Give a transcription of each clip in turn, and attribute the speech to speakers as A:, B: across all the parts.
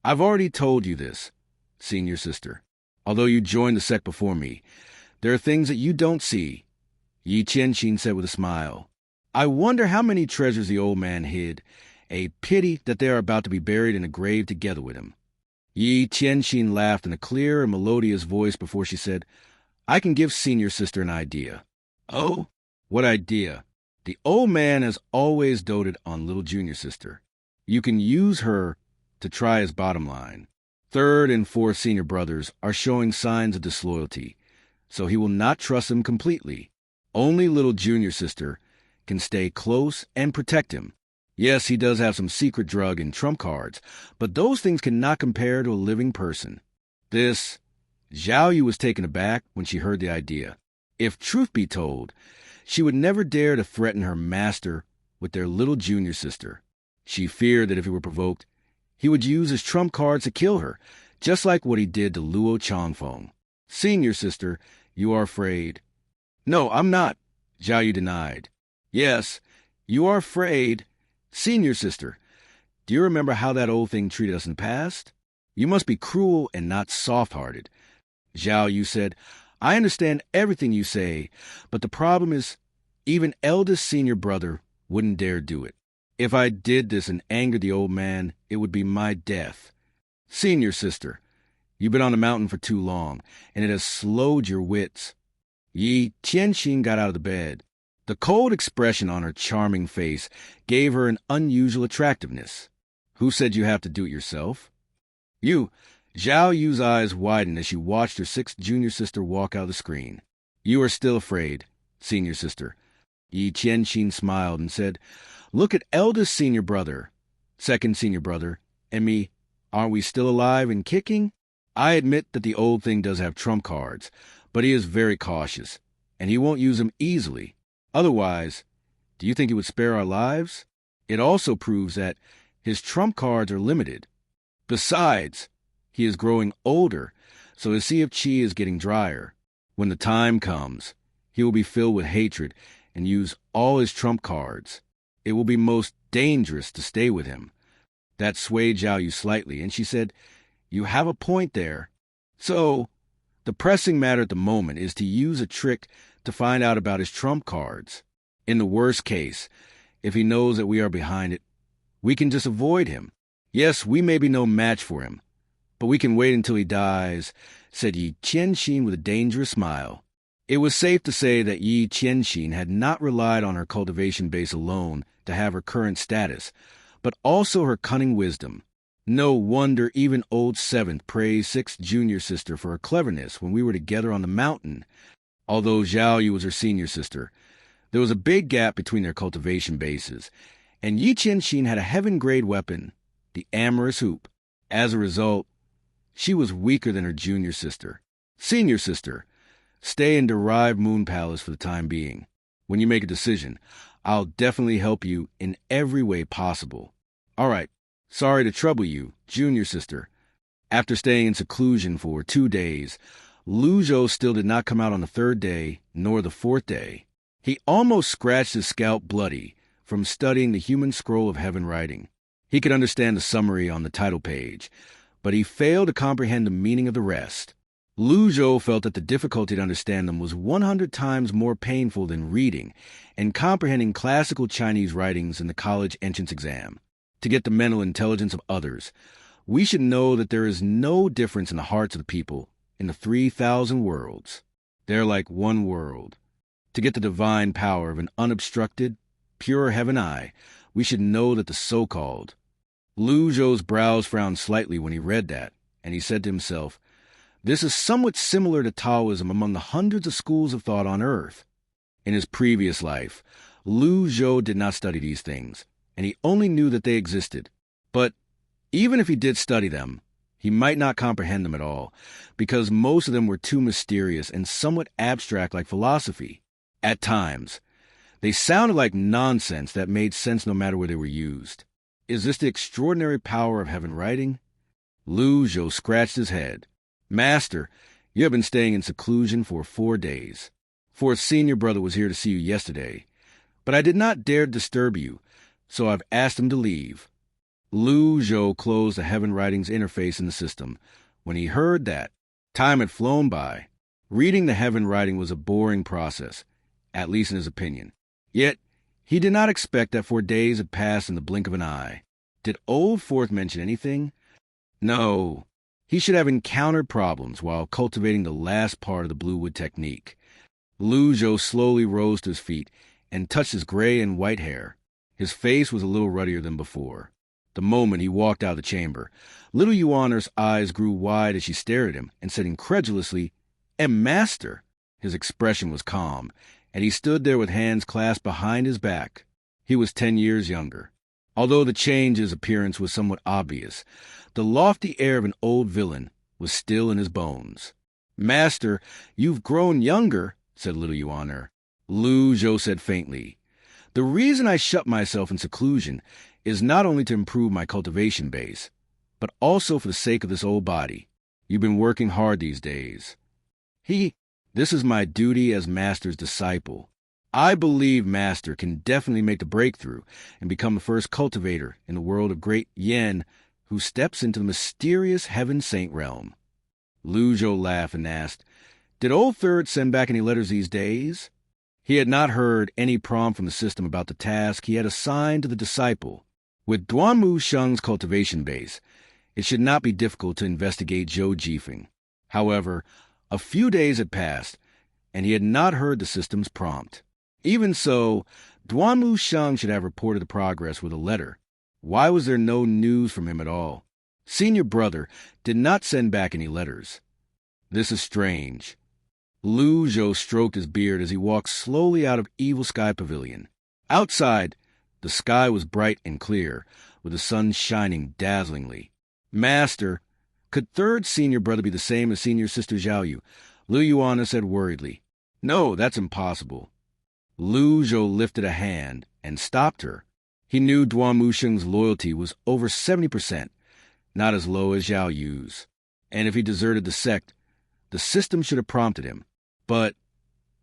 A: I've already told you this, senior sister. Although you joined the sect before me, there are things that you don't see, Yi Qianxin said with a smile. I wonder how many treasures the old man hid. A pity that they are about to be buried in a grave together with him. Yi Qianxin laughed in a clear and melodious voice before she said, I can give senior sister an idea. Oh? What idea? The old man has always doted on little junior sister. You can use her to try his bottom line. Third and fourth senior brothers are showing signs of disloyalty, so he will not trust them completely. Only little junior sister can stay close and protect him. Yes, he does have some secret drug and trump cards, but those things cannot compare to a living person. This, Zhao Yu was taken aback when she heard the idea. If truth be told, she would never dare to threaten her master with their little junior sister. She feared that if he were provoked, he would use his trump cards to kill her, just like what he did to Luo Changfeng. Senior sister, you are afraid. No, I'm not, Zhao Yu denied. Yes, you are afraid. Senior sister, do you remember how that old thing treated us in the past? You must be cruel and not soft-hearted. Zhao Yu said, I understand everything you say, but the problem is even eldest senior brother wouldn't dare do it. If I did this and angered the old man, it would be my death. Senior sister, you've been on the mountain for too long, and it has slowed your wits. Yi Qianxin got out of the bed. The cold expression on her charming face gave her an unusual attractiveness. Who said you have to do it yourself? You. Zhao Yu's eyes widened as she watched her sixth junior sister walk out of the screen. You are still afraid, senior sister. Yi Qianxin smiled and said, Look at eldest senior brother, second senior brother, and me. Aren't we still alive and kicking? I admit that the old thing does have trump cards, but he is very cautious, and he won't use them easily. Otherwise, do you think he would spare our lives? It also proves that his trump cards are limited. Besides, he is growing older, so his sea of qi is getting drier. When the time comes, he will be filled with hatred and use all his trump cards. It will be most dangerous to stay with him. That swayed Zhao Yu slightly, and she said, You have a point there. So, the pressing matter at the moment is to use a trick to find out about his trump cards. In the worst case, if he knows that we are behind it, we can just avoid him. Yes, we may be no match for him, but we can wait until he dies, said Yi Qianxin with a dangerous smile. It was safe to say that Yi Qianxin had not relied on her cultivation base alone to have her current status, but also her cunning wisdom. No wonder even old seventh praised sixth junior sister for her cleverness when we were together on the mountain. Although Zhao Yu was her senior sister, there was a big gap between their cultivation bases, and Yi Qianxin had a heaven-grade weapon, the amorous hoop. As a result, she was weaker than her junior sister. Senior sister, stay in Derived Moon Palace for the time being. When you make a decision, I'll definitely help you in every way possible. All right, sorry to trouble you, junior sister. After staying in seclusion for 2 days, Zhou still did not come out on the third day, nor the fourth day. He almost scratched his scalp bloody from studying the human scroll of heaven writing. He could understand the summary on the title page, but he failed to comprehend the meaning of the rest. Zhou felt that the difficulty to understand them was 100 times more painful than reading and comprehending classical Chinese writings in the college entrance exam. To get the mental intelligence of others, we should know that there is no difference in the hearts of the people in the 3,000 worlds. They're like one world. To get the divine power of an unobstructed, pure heaven eye, we should know that the so-called. Zhou's brows frowned slightly when he read that, and he said to himself, This is somewhat similar to Taoism among the hundreds of schools of thought on earth. In his previous life, Zhou did not study these things, and he only knew that they existed. But even if he did study them, he might not comprehend them at all, because most of them were too mysterious and somewhat abstract like philosophy. At times, they sounded like nonsense that made sense no matter where they were used. Is this the extraordinary power of heaven writing? Zhou scratched his head. Master, you have been staying in seclusion for 4 days. Fourth senior brother was here to see you yesterday, but I did not dare disturb you, so I've asked him to leave. Zhou closed the Heaven Writings interface in the system. When he heard that, time had flown by. Reading the Heaven Writing was a boring process, at least in his opinion. Yet, he did not expect that 4 days had passed in the blink of an eye. Did Old Fourth mention anything? No. He should have encountered problems while cultivating the last part of the Blue Wood technique. Zhou slowly rose to his feet and touched his gray and white hair. His face was a little ruddier than before. The moment he walked out of the chamber, little Yuaner's eyes grew wide as she stared at him and said incredulously, "And master!" His expression was calm, and he stood there with hands clasped behind his back. He was 10 years younger. Although the change in his appearance was somewhat obvious, the lofty air of an old villain was still in his bones. "Master, you've grown younger," said little Yuaner. Zhou said faintly, "The reason I shut myself in seclusion is not only to improve my cultivation base, but also for the sake of this old body. You've been working hard these days." This is my duty as Master's disciple. I believe Master can definitely make the breakthrough and become the first cultivator in the world of great Yen who steps into the mysterious Heaven Saint realm. Zhou laughed and asked, "Did Old Third send back any letters these days?" He had not heard any prompt from the system about the task he had assigned to the disciple. With Duanmu Sheng's cultivation base, it should not be difficult to investigate Zhou Jifeng. However, a few days had passed, and he had not heard the system's prompt. Even so, Duanmu Sheng should have reported the progress with a letter. Why was there no news from him at all? Senior brother did not send back any letters. This is strange. Zhou stroked his beard as he walked slowly out of Evil Sky Pavilion. Outside, the sky was bright and clear, with the sun shining dazzlingly. "Master, could third senior brother be the same as senior sister Zhao? Liu Yuan said worriedly. "No, that's impossible." Zhou lifted a hand and stopped her. He knew Duanmu Sheng's loyalty was over 70%, not as low as Zhao Yu's. And if he deserted the sect, the system should have prompted him. But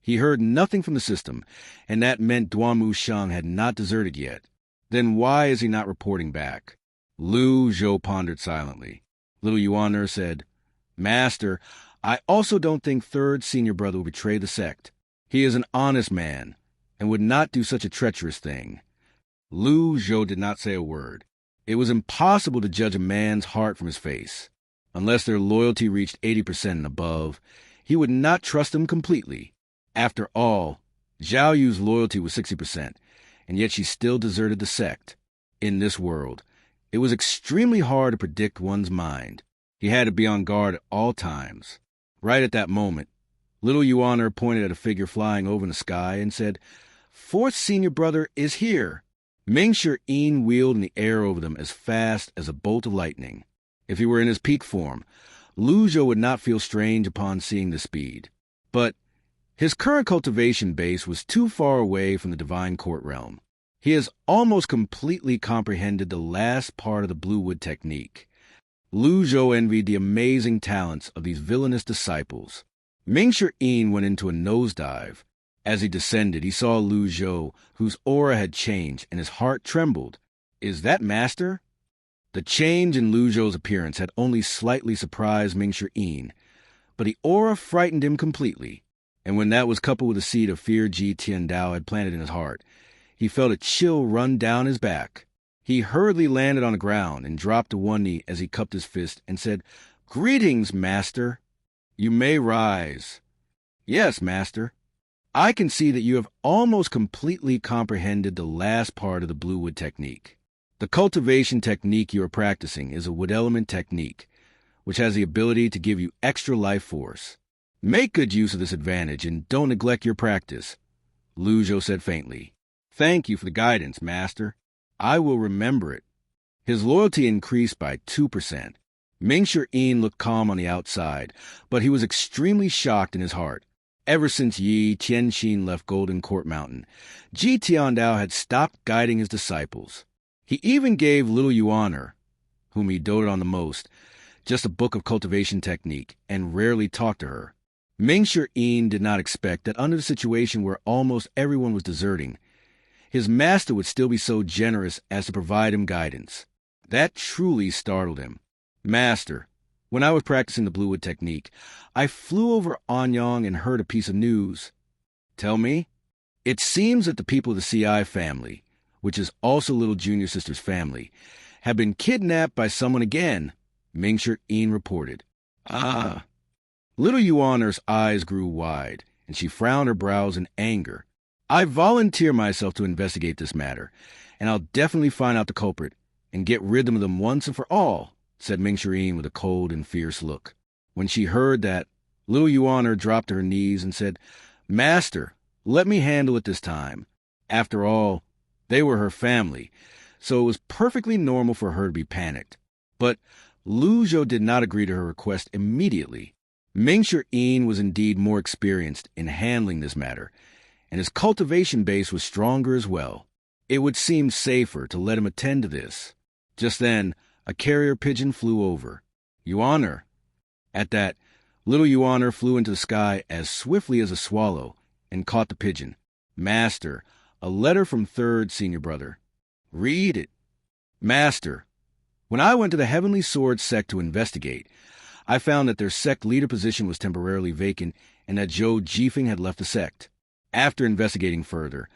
A: he heard nothing from the system, and that meant Duanmu Sheng had not deserted yet. Then why is he not reporting back? Zhou pondered silently. Little Yuaner said, "Master, I also don't think third senior brother will betray the sect. He is an honest man and would not do such a treacherous thing." Zhou did not say a word. It was impossible to judge a man's heart from his face. Unless their loyalty reached 80% and above, he would not trust them completely. After all, Zhao Yu's loyalty was 60%, and yet she still deserted the sect. In this world, it was extremely hard to predict one's mind. He had to be on guard at all times. Right at that moment, little Yuaner pointed at a figure flying over in the sky and said, "Fourth senior brother is here." Mingshi Yin wheeled in the air over them as fast as a bolt of lightning. If he were in his peak form, Zhou would not feel strange upon seeing the speed. But his current cultivation base was too far away from the divine court realm. He has almost completely comprehended the last part of the Blue Wood technique. Zhou envied the amazing talents of these villainous disciples. Mingshi Yin went into a nosedive. As he descended, he saw Zhou, whose aura had changed, and his heart trembled. "Is that Master?" The change in Zhou's appearance had only slightly surprised Mingshi Yin, but the aura frightened him completely. And when that was coupled with the seed of fear Ji Tiandao had planted in his heart, he felt a chill run down his back. He hurriedly landed on the ground and dropped to one knee as he cupped his fist and said, "Greetings, Master." "You may rise." "Yes, Master. I can see that you have almost completely comprehended the last part of the Blue Wood technique. The cultivation technique you are practicing is a wood element technique, which has the ability to give you extra life force. Make good use of this advantage and don't neglect your practice," Zhou said faintly. "Thank you for the guidance, Master. I will remember it." His loyalty increased by 2%. Mingshi Yin looked calm on the outside, but he was extremely shocked in his heart. Ever since Yi Tianxin left Golden Court Mountain, Ji Tiandao had stopped guiding his disciples. He even gave little Yuaner, whom he doted on the most, just a book of cultivation technique and rarely talked to her. Mingshi Yin did not expect that under the situation where almost everyone was deserting, his master would still be so generous as to provide him guidance. That truly startled him. Master, when I was practicing the Bluewood technique, I flew over Anyang and heard a piece of news. Tell me? It seems that the people of the CI family, which is also little junior sister's family, have been kidnapped by someone again, Mingshir-in reported. Ah. Little Yuaner's eyes grew wide, and she frowned her brows in anger. I volunteer myself to investigate this matter, and I'll definitely find out the culprit and get rid of them once and for all, said Mingshir-in with a cold and fierce look. When she heard that, little Yuaner dropped to her knees and said, Master, let me handle it this time. After all, they were her family, so it was perfectly normal for her to be panicked. But Zhou did not agree to her request immediately. Mingshir-in was indeed more experienced in handling this matter, and his cultivation base was stronger as well. It would seem safer to let him attend to this. Just then, a carrier pigeon flew over. Yuaner. At that, little Yuaner flew into the sky as swiftly as a swallow and caught the pigeon. Master, a letter from third senior brother. Read it. Master, when I went to the Heavenly Sword sect to investigate, I found that their sect leader position was temporarily vacant and that Zhou Jifeng had left the sect. After investigating further,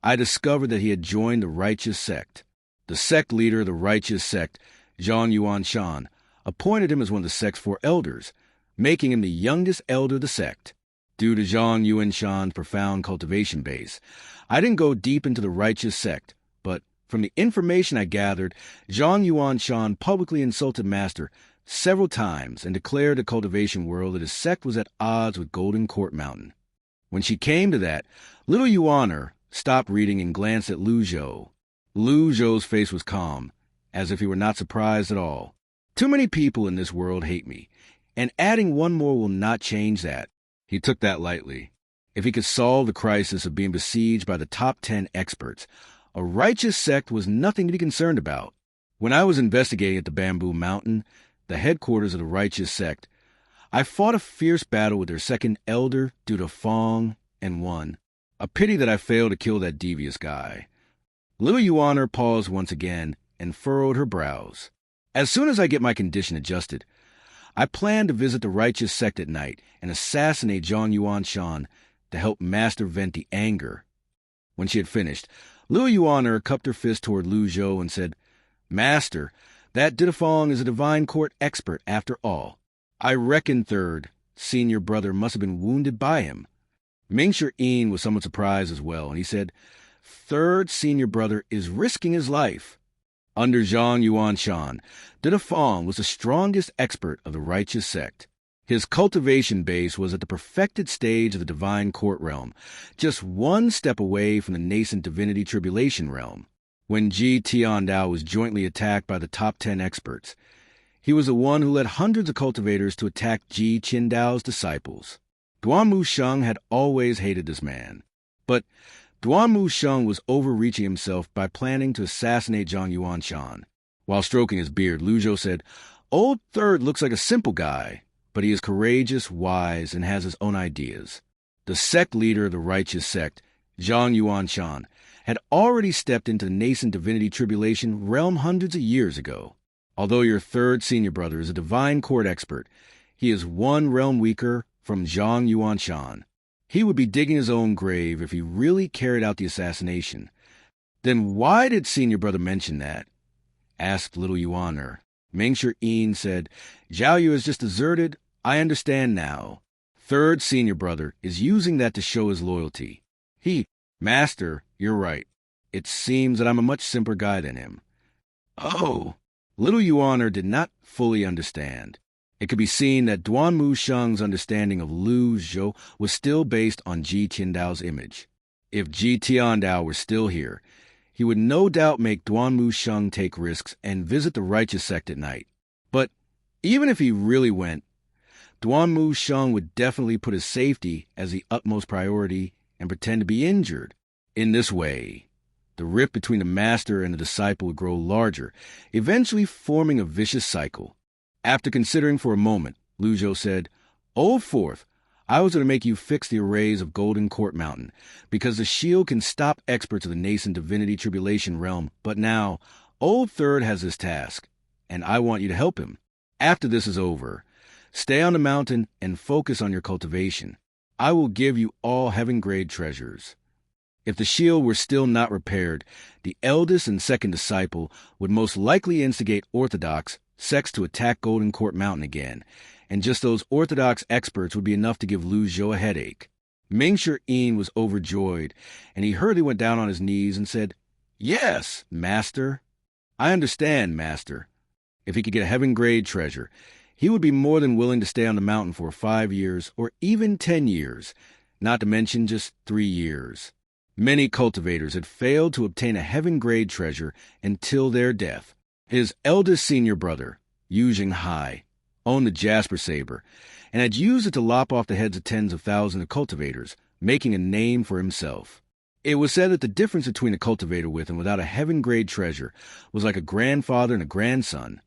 A: I discovered that he had joined the righteous sect. The sect leader of the righteous sect, Zhang Yuanshan, appointed him as one of the sect's 4 elders, making him the youngest elder of the sect. Due to Zhang Yuanshan's profound cultivation base, I didn't go deep into the righteous sect, but from the information I gathered, Zhang Yuanshan publicly insulted Master several times and declared to the cultivation world that his sect was at odds with Golden Court Mountain. When she came to that, little Yuaner stopped reading and glanced at Zhou. Zhou's face was calm, as if he were not surprised at all. Too many people in this world hate me, and adding one more will not change that. He took that lightly. If he could solve the crisis of being besieged by the top 10 experts, a righteous sect was nothing to be concerned about. When I was investigating at the Bamboo Mountain, the headquarters of the righteous sect, I fought a fierce battle with their second elder, Fong, and won. A pity that I failed to kill that devious guy. Little Yuaner paused once again and furrowed her brows. As soon as I get my condition adjusted, I plan to visit the righteous sect at night and assassinate Zhang Yuanshan to help Master vent the anger. When she had finished, little Yuaner cupped her fist toward Zhou and said, Master, that Fong is a divine court expert after all. I reckon third senior brother must have been wounded by him. Mingshir-in was somewhat surprised as well, and he said, Third senior brother is risking his life. Under Zhang Yuanshan, Fong was the strongest expert of the righteous sect. His cultivation base was at the perfected stage of the divine court realm, just one step away from the nascent divinity tribulation realm. When Ji Tiandao was jointly attacked by the top 10 experts, he was the one who led hundreds of cultivators to attack Ji Qindao's disciples. Duanmu Sheng had always hated this man, but Duanmu Sheng was overreaching himself by planning to assassinate Zhang Yuanshan. While stroking his beard, Zhou said, Old Third looks like a simple guy, but he is courageous, wise, and has his own ideas. The sect leader of the righteous sect, Zhang Yuanshan, had already stepped into the nascent divinity tribulation realm hundreds of years ago. Although your third senior brother is a divine court expert, he is one realm weaker from Zhang Yuanshan. He would be digging his own grave if he really carried out the assassination. Then why did senior brother mention that? Asked little Yuaner. Mingshir-in said, Zhao Yu has just deserted. I understand now. Third senior brother is using that to show his loyalty. Master, you're right. It seems that I'm a much simpler guy than him. Oh. Little Yuaner did not fully understand. It could be seen that Duanmu Sheng's understanding of Zhou was still based on Ji Tiandao's image. If Ji Tiandao were still here, he would no doubt make Duanmu Sheng take risks and visit the righteous sect at night. But even if he really went, Duanmu Sheng would definitely put his safety as the utmost priority and pretend to be injured. In this way, the rift between the master and the disciple would grow larger, eventually forming a vicious cycle. After considering for a moment, Zhou said, Old Fourth, I was going to make you fix the arrays of Golden Court Mountain, because the shield can stop experts of the nascent divinity tribulation realm, but now Old Third has this task, and I want you to help him. After this is over, stay on the mountain and focus on your cultivation. I will give you all heaven-grade treasures. If the shield were still not repaired, the eldest and second disciple would most likely instigate Orthodox sects to attack Golden Court Mountain again, and just those Orthodox experts would be enough to give Lu Zhou a headache. Mingshi Yin was overjoyed, and he hurriedly went down on his knees and said, "Yes, Master. I understand, Master." If he could get a heaven-grade treasure, he would be more than willing to stay on the mountain for 5 years or even 10 years, not to mention just 3 years. Many cultivators had failed to obtain a heaven-grade treasure until their death. His eldest senior brother, Yu Jinghai, owned the Jasper Saber, and had used it to lop off the heads of tens of thousands of cultivators, making a name for himself. It was said that the difference between a cultivator with and without a heaven-grade treasure was like a grandfather and a grandson,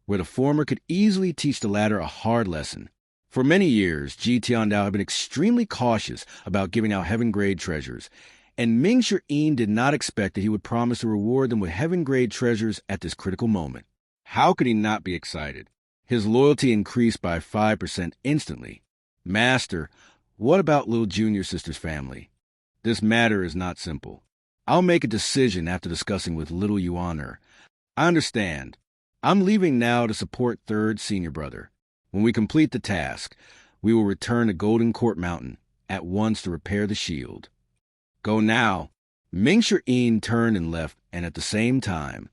A: where the former could easily teach the latter a hard lesson. For many years, Ji Tiandao had been extremely cautious about giving out heaven-grade treasures, and Mingshi Yin did not expect that he would promise to reward them with heaven-grade treasures at this critical moment. How could he not be excited? His loyalty increased by 5% instantly. "Master, what about little junior sister's family? This matter is not simple. I'll make a decision after discussing with little Yuaner. I understand. I'm leaving now to support third senior brother. When we complete the task, we will return to Golden Court Mountain at once to repair the shield. Go now." Mingshi Yin turned and left, and at the same time,